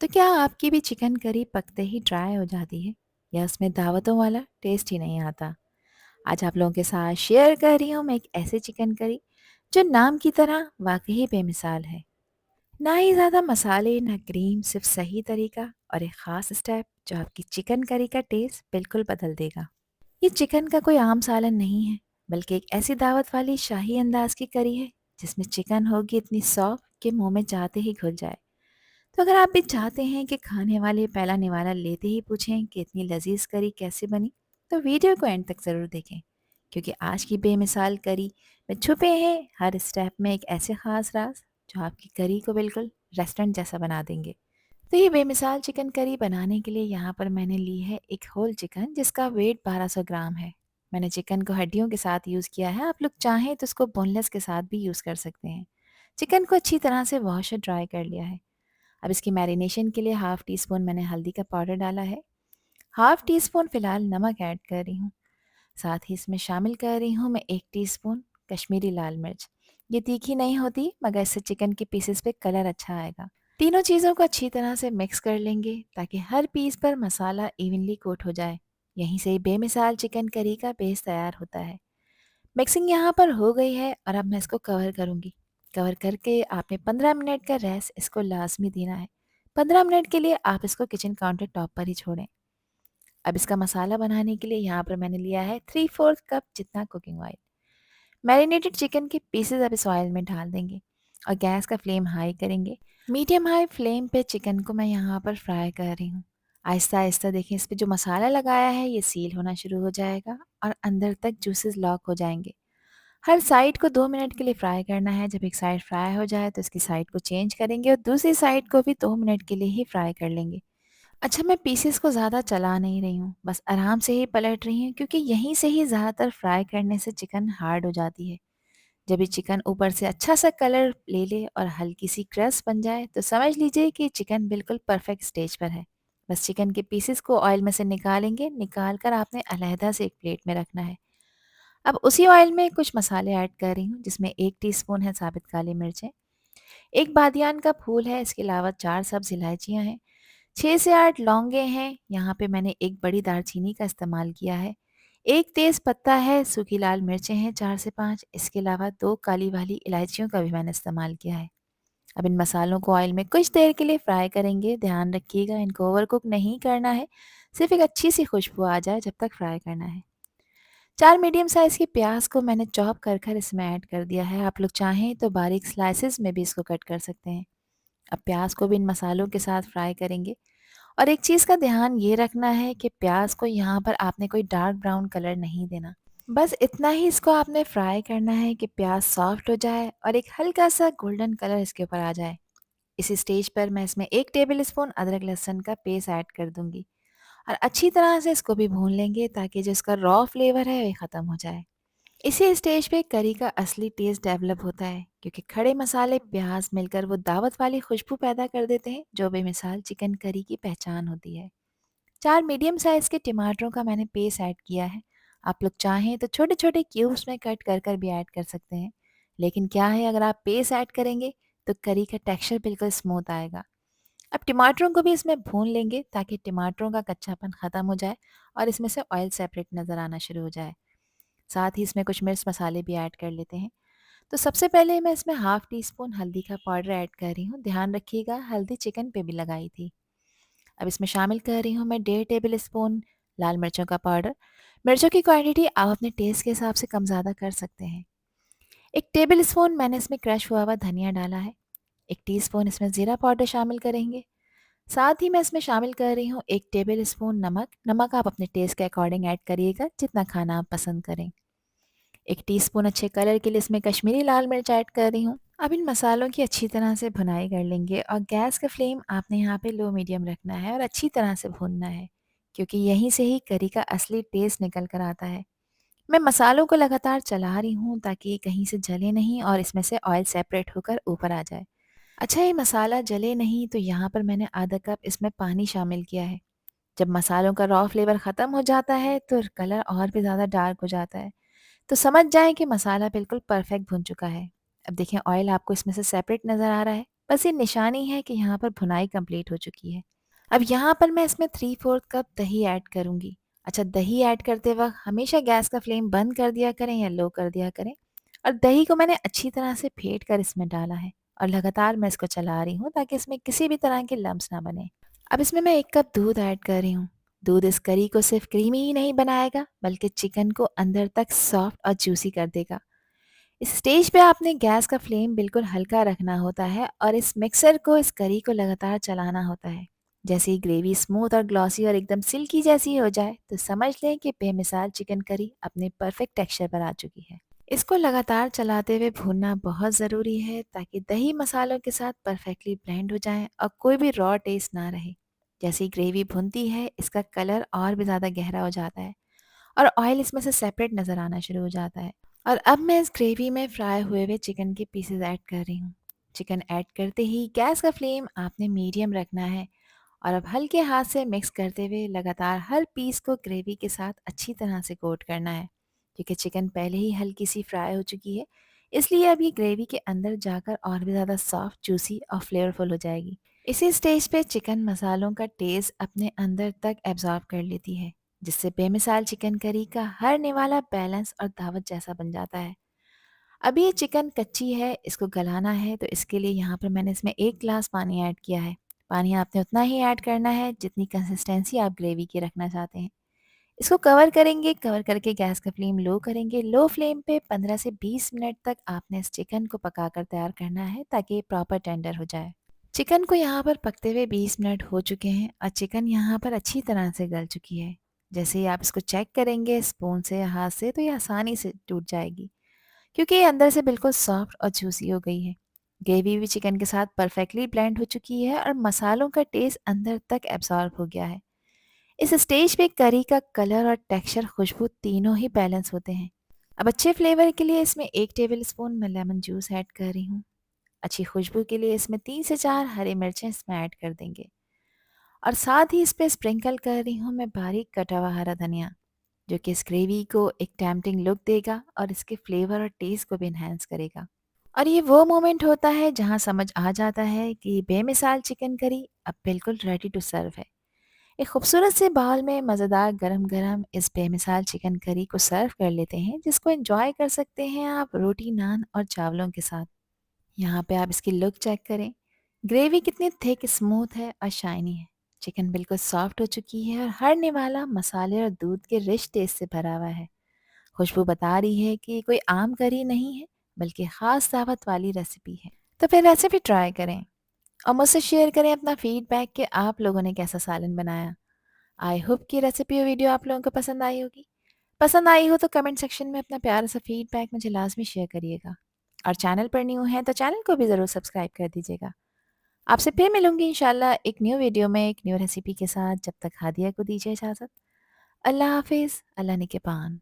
तो क्या आपकी भी चिकन करी पकते ही ड्राई हो जाती है या उसमें दावतों वाला टेस्ट ही नहीं आता? आज आप लोगों के साथ शेयर कर रही हूँ मैं एक ऐसी चिकन करी जो नाम की तरह वाकई बेमिसाल है। ना ही ज़्यादा मसाले ना क्रीम, सिर्फ सही तरीका और एक ख़ास स्टेप जो आपकी चिकन करी का टेस्ट बिल्कुल बदल देगा। ये चिकन का कोई आम सालन नहीं है, बल्कि एक ऐसी दावत वाली शाही अंदाज की करी है जिसमें चिकन होगी इतनी सॉफ्ट कि मुंह में जाते ही घुल जाए। तो अगर आप भी चाहते हैं कि खाने वाले पहला निवाला लेते ही पूछें कि इतनी लजीज करी कैसे बनी, तो वीडियो को एंड तक ज़रूर देखें, क्योंकि आज की बेमिसाल करी में छुपे हैं हर स्टेप में एक ऐसे खास राज जो आपकी करी को बिल्कुल रेस्टोरेंट जैसा बना देंगे। तो ये बेमिसाल चिकन करी बनाने के लिए यहाँ पर मैंने ली है एक होल चिकन जिसका वेट 1200 ग्राम है। मैंने चिकन को हड्डियों के साथ यूज़ किया है, आप लोग चाहें तो उसको बोनलेस के साथ भी यूज़ कर सकते हैं। चिकन को अच्छी तरह से वॉश और ड्राई कर लिया है। अब इसकी मैरिनेशन के लिए हाफ़ टी स्पून मैंने हल्दी का पाउडर डाला है। हाफ़ टी स्पून फ़िलहाल नमक ऐड कर रही हूँ। साथ ही इसमें शामिल कर रही हूँ मैं 1 टीस्पून कश्मीरी लाल मिर्च। ये तीखी नहीं होती, मगर इससे चिकन के पीसेस पे कलर अच्छा आएगा। तीनों चीज़ों को अच्छी तरह से मिक्स कर लेंगे ताकि हर पीस पर मसाला इवनली कोट हो जाए। यहीं से बेमिसाल चिकन करी का बेस तैयार होता है। मिक्सिंग यहाँ पर हो गई है और अब मैं इसको कवर करूँगी। कवर करके आपने 15 मिनट का रेस्ट इसको लाज़मी देना है। 15 मिनट के लिए आप इसको किचन काउंटर टॉप पर ही छोड़ें। अब इसका मसाला बनाने के लिए यहाँ पर मैंने लिया है 3/4 कप जितना कुकिंग ऑयल। मैरिनेटेड चिकन के पीसेस अब इस ऑयल में डाल देंगे और गैस का फ्लेम हाई करेंगे। मीडियम हाई फ्लेम पे चिकन को मैं यहाँ पर फ्राई कर रही हूँ। आहिस्ता आहिस्ता देखें, इस पे जो मसाला लगाया है ये सील होना शुरू हो जाएगा और अंदर तक जूसेस लॉक हो जाएंगे। हर साइड को 2 मिनट के लिए फ्राई करना है। जब एक साइड फ्राई हो जाए तो इसकी साइड को चेंज करेंगे और दूसरी साइड को भी 2 मिनट के लिए ही फ्राई कर लेंगे। अच्छा, मैं पीसेस को ज़्यादा चला नहीं रही हूँ, बस आराम से ही पलट रही हूँ, क्योंकि यहीं से ही ज़्यादातर फ्राई करने से चिकन हार्ड हो जाती है। जब ये चिकन ऊपर से अच्छा सा कलर ले ले और हल्की सी क्रस्ट बन जाए तो समझ लीजिए कि चिकन बिल्कुल परफेक्ट स्टेज पर है। बस चिकन के पीसेस को ऑयल में से निकालेंगे, निकाल कर आपने अलहदा से एक प्लेट में रखना है। अब उसी ऑयल में कुछ मसाले ऐड कर रही हूँ, जिसमें 1 टीस्पून है साबित काली मिर्चें, 1 बादियान का फूल है, इसके अलावा 4 सब्ज़ इलायचियाँ हैं, 6 से 8 लौंगे हैं, यहाँ पे मैंने एक बड़ी दालचीनी का इस्तेमाल किया है, 1 तेज़ पत्ता है, सूखी लाल मिर्चें हैं 4 से 5, इसके अलावा 2 काली वाली इलायचियों का भी मैंने इस्तेमाल किया है। अब इन मसालों को ऑयल में कुछ देर के लिए फ्राई करेंगे। ध्यान रखिएगा इनको ओवरकुक नहीं करना है, सिर्फ एक अच्छी सी खुशबू आ जाए जब तक फ्राई करना है। 4 मीडियम साइज़ की प्याज को मैंने चॉप कर कर इसमें ऐड कर दिया है। आप लोग चाहें तो बारीक स्लाइसेस में भी इसको कट कर सकते हैं। अब प्याज को भी इन मसालों के साथ फ्राई करेंगे और एक चीज़ का ध्यान ये रखना है कि प्याज को यहाँ पर आपने कोई डार्क ब्राउन कलर नहीं देना। बस इतना ही इसको आपने फ्राई करना है कि प्याज सॉफ्ट हो जाए और एक हल्का सा गोल्डन कलर इसके ऊपर आ जाए। इस स्टेज पर मैं इसमें 1 टेबल स्पून अदरक लहसुन का पेस्ट ऐड कर दूंगी और अच्छी तरह से इसको भी भून लेंगे ताकि जो इसका रॉ फ्लेवर है वो ख़त्म हो जाए। इसी स्टेज पे करी का असली टेस्ट डेवलप होता है, क्योंकि खड़े मसाले प्याज मिलकर वो दावत वाली खुशबू पैदा कर देते हैं जो बेमिसाल चिकन करी की पहचान होती है। 4 मीडियम साइज़ के टमाटरों का मैंने पेस्ट ऐड किया है। आप लोग चाहें तो छोटे छोटे क्यूब्स में कट कर कर भी ऐड कर सकते हैं, लेकिन क्या है, अगर आप पेस्ट ऐड करेंगे तो करी का टेक्सचर बिल्कुल स्मूथ आएगा। अब टमाटरों को भी इसमें भून लेंगे ताकि टमाटरों का कच्चापन ख़त्म हो जाए और इसमें से ऑयल सेपरेट नज़र आना शुरू हो जाए। साथ ही इसमें कुछ मिर्च मसाले भी ऐड कर लेते हैं। तो सबसे पहले मैं इसमें हाफ़ टी स्पून हल्दी का पाउडर ऐड कर रही हूँ। ध्यान रखिएगा हल्दी चिकन पे भी लगाई थी। अब इसमें शामिल कर रही हूँ मैं 1.5 टेबल स्पून लाल मिर्चों का पाउडर। मिर्चों की क्वांटिटी आप अपने टेस्ट के हिसाब से कम ज़्यादा कर सकते हैं। 1 टेबल स्पून मैंने इसमें क्रश हुआ हुआ धनिया डाला है। 1 टीस्पून इसमें ज़ीरा पाउडर शामिल करेंगे। साथ ही मैं इसमें शामिल कर रही हूँ 1 टेबल स्पून नमक। नमक आप अपने टेस्ट के अकॉर्डिंग ऐड करिएगा, जितना खाना आप पसंद करें। 1 टीस्पून अच्छे कलर के लिए इसमें कश्मीरी लाल मिर्च ऐड कर रही हूँ। अब इन मसालों की अच्छी तरह से भुनाई कर लेंगे और गैस का फ्लेम आपने यहाँ पे लो मीडियम रखना है और अच्छी तरह से भूनना है, क्योंकि यहीं से ही करी का असली टेस्ट निकल कर आता है। मैं मसालों को लगातार चला रही हूँ ताकि ये कहीं से जले नहीं और इसमें से ऑयल सेपरेट होकर ऊपर आ जाए। अच्छा, ये मसाला जले नहीं तो यहाँ पर मैंने आधा कप इसमें पानी शामिल किया है। जब मसालों का रॉ फ्लेवर ख़त्म हो जाता है तो कलर और भी ज़्यादा डार्क हो जाता है। तो समझ जाएँ कि मसाला बिल्कुल परफेक्ट भुन चुका है। अब देखिए ऑयल आपको इसमें से सेपरेट नज़र आ रहा है। बस ये निशानी है कि यहाँ पर भुनाई कंप्लीट हो चुकी है। अब यहाँ पर मैं इसमें 3/4 कप दही ऐड करूँगी। अच्छा, दही ऐड करते वक़्त हमेशा गैस का फ्लेम बंद कर दिया करें या लो कर दिया करें। और दही को मैंने अच्छी तरह से फेंट कर इसमें डाला है और लगातार मैं इसको चला रही हूँ ताकि इसमें किसी भी तरह के लम्स ना बने। अब इसमें मैं 1 कप दूध ऐड कर रही हूँ। दूध इस करी को सिर्फ़ क्रीमी ही नहीं बनाएगा, बल्कि चिकन को अंदर तक सॉफ्ट और जूसी कर देगा। इस स्टेज पे आपने गैस का फ्लेम बिल्कुल हल्का रखना होता है और इस मिक्सर को, इस करी को लगातार चलाना होता है। जैसे ही ग्रेवी स्मूथ और ग्लॉसी और एकदम सिल्की जैसी हो जाए तो समझ लें कि बेमिसाल चिकन करी अपने परफेक्ट टेक्सचर पर आ चुकी है। इसको लगातार चलाते हुए भूनना बहुत ज़रूरी है ताकि दही मसालों के साथ परफेक्टली ब्लेंड हो जाए और कोई भी रॉ टेस्ट ना रहे। जैसे ही ग्रेवी भुनती है, इसका कलर और भी ज़्यादा गहरा हो जाता है और ऑयल इसमें से सेपरेट नज़र आना शुरू हो जाता है। और अब मैं इस ग्रेवी में फ्राई हुए हुए चिकन के पीसेस ऐड कर रही हूँ। चिकन ऐड करते ही गैस का फ्लेम आपने मीडियम रखना है और अब हल्के हाथ से मिक्स करते हुए लगातार हर पीस को ग्रेवी के साथ अच्छी तरह से कोट करना है। क्योंकि चिकन पहले ही हल्की सी फ्राई हो चुकी है, इसलिए अब ये ग्रेवी के अंदर जाकर और भी ज़्यादा सॉफ्ट, जूसी और फ्लेवरफुल हो जाएगी। इसी स्टेज पे चिकन मसालों का टेस्ट अपने अंदर तक एब्जॉर्ब कर लेती है, जिससे बेमिसाल चिकन करी का हर निवाला बैलेंस और दावत जैसा बन जाता है। अभी ये चिकन कच्ची है, इसको गलाना है, तो इसके लिए यहाँ पर मैंने इसमें 1 ग्लास पानी ऐड किया है। पानी आपने उतना ही ऐड करना है जितनी कंसिस्टेंसी आप ग्रेवी की रखना चाहते हैं। इसको कवर करेंगे, कवर करके गैस का फ्लेम लो करेंगे। लो फ्लेम पे 15 से 20 मिनट तक आपने इस चिकन को पकाकर तैयार करना है ताकि ये प्रॉपर टेंडर हो जाए। चिकन को यहाँ पर पकते हुए 20 मिनट हो चुके हैं और चिकन यहाँ पर अच्छी तरह से गल चुकी है। जैसे ही आप इसको चेक करेंगे स्पून से या हाथ से, तो ये आसानी से टूट जाएगी क्योंकि ये अंदर से बिल्कुल सॉफ्ट और जूसी हो गई है। ग्रेवी भी चिकन के साथ परफेक्टली ब्लेंड हो चुकी है और मसालों का टेस्ट अंदर तक एब्जॉर्ब हो गया है। इस स्टेज पे करी का कलर और टेक्सचर, खुशबू तीनों ही बैलेंस होते हैं। अब अच्छे फ्लेवर के लिए इसमें 1 टेबल स्पून मैं लेमन जूस ऐड कर रही हूँ। अच्छी खुशबू के लिए इसमें 3 से 4 हरी मिर्चें इसमें ऐड कर देंगे और साथ ही इस पे स्प्रिंकल कर रही हूँ मैं बारीक कटा हुआ हरा धनिया, जो कि इस ग्रेवी को एक टेम्पटिंग लुक देगा और इसके फ्लेवर और टेस्ट को भी इन्हेंस करेगा। और ये वो मोमेंट होता है जहाँ समझ आ जाता है कि बेमिसाल चिकन करी अब बिल्कुल रेडी टू सर्व है। एक खूबसूरत से बाउल में मज़ेदार गरम-गरम इस बेमिसाल चिकन करी को सर्व कर लेते हैं, जिसको एंजॉय कर सकते हैं आप रोटी, नान और चावलों के साथ। यहाँ पे आप इसकी लुक चेक करें। ग्रेवी कितनी थिक, स्मूथ है और शाइनी है। चिकन बिल्कुल सॉफ्ट हो चुकी है और हर निवाला मसाले और दूध के रिच टेस्ट से भरा हुआ है। खुशबू बता रही है कि ये कोई आम करी नहीं है, बल्कि ख़ास दावत वाली रेसिपी है। तो फिर रेसिपी ट्राई करें और मुझसे शेयर करें अपना फीडबैक कि आप लोगों ने कैसा सालन बनाया। आई होप कि रेसिपी और वीडियो आप लोगों को पसंद आई होगी। पसंद आई हो तो कमेंट सेक्शन में अपना प्यारा सा फीडबैक मुझे लाज़मी शेयर करिएगा। और चैनल पर न्यू हैं तो चैनल को भी ज़रूर सब्सक्राइब कर दीजिएगा। आपसे फिर मिलूँगी इंशाल्लाह एक न्यू वीडियो में एक न्यू रेसिपी के साथ। जब तक हादिया को दीजिए इजाज़त। अल्लाह हाफ़िज़, अल्लाह निगहबान।